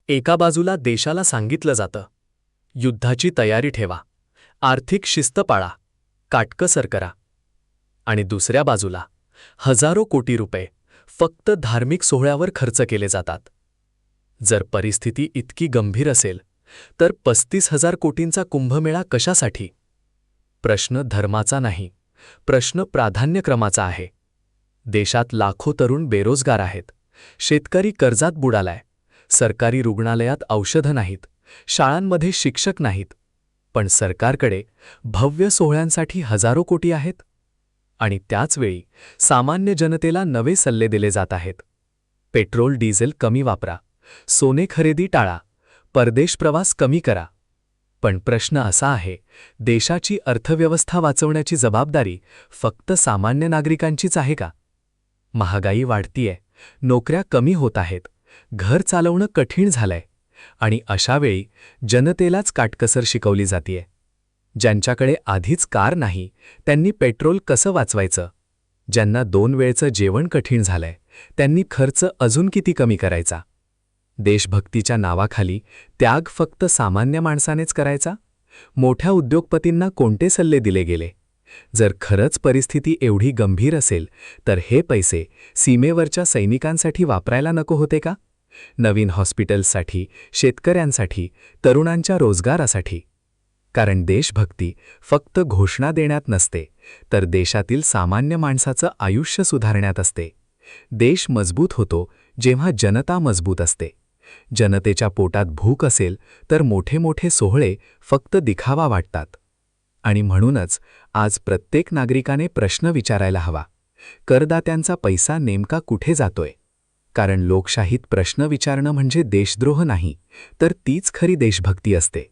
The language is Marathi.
एका बाजूला देशाला सांगितलं जातं, युद्धाची तयारी ठेवा, आर्थिक शिस्त पाळा, काटकसर करा. आणि दुसऱ्या बाजूला हजारो कोटी रुपये फक्त धार्मिक सोहळ्यावर खर्च केले जातात. जर परिस्थिती इतकी गंभीर असेल तर 35,000 कोटींचा कुंभमेळा कशासाठी? प्रश्न धर्माचा नाही, प्रश्न प्राधान्यक्रमाचा आहे. देशात लाखो तरुण बेरोजगार आहेत, शेतकरी कर्जात बुडालाय, सरकारी रुग्णालयात औषधं नाहीत, शाळांमध्ये शिक्षक नाहीत. पण सरकारकडे भव्य सोहळ्यांसाठी हजारो कोटी आहेत. आणि त्याचवेळी सामान्य जनतेला नवे सल्ले दिले जात आहेत. पेट्रोल डिझेल कमी वापरा, सोने खरेदी टाळा, परदेश प्रवास कमी करा. पण प्रश्न असा आहे, देशाची अर्थव्यवस्था वाचवण्याची जबाबदारी फक्त सामान्य नागरिकांचीच आहे का? महागाई वाढतीये, नोकऱ्या कमी होत आहेत, घर चालवणं कठीण झालंय. आणि अशावेळी जनतेलाच काटकसर शिकवली जातीये. ज्यांच्याकडे आधीच कार नाही त्यांनी पेट्रोल कसं वाचवायचं? ज्यांना 2 वेळचं जेवण कठीण झालंय त्यांनी खर्च अजून किती कमी करायचा? देशभक्तीच्या नावाखाली त्याग फक्त सामान्य माणसानेच करायचा? मोठ्या उद्योगपतींना कोणते सल्ले दिले गेले? जर खरंच परिस्थिती एवढी गंभीर असेल तर हे पैसे सीमेवरच्या सैनिकांसाठी वापरायला नको होते का? नवीन हॉस्पिटल्ससाठी, शेतकऱ्यांसाठी, तरुणांच्या रोजगारासाठी. कारण देशभक्ती फक्त घोषणा देण्यात नसते, तर देशातील सामान्य माणसाचं आयुष्य सुधारण्यात असते. देश मजबूत होतो जेव्हा जनता मजबूत असते. जनतेच्या पोटात भूक असेल तर मोठे मोठे सोहळे फक्त दिखावा वाटतात. आणि म्हणूनच आज प्रत्येक नागरिकाने प्रश्न विचारायला हवा, करदात्यांचा पैसा नेमका कुठे जातोय? कारण लोकशाहीत प्रश्न विचारणं म्हणजे देशद्रोह नाही, तर तीच खरी देशभक्ती असते.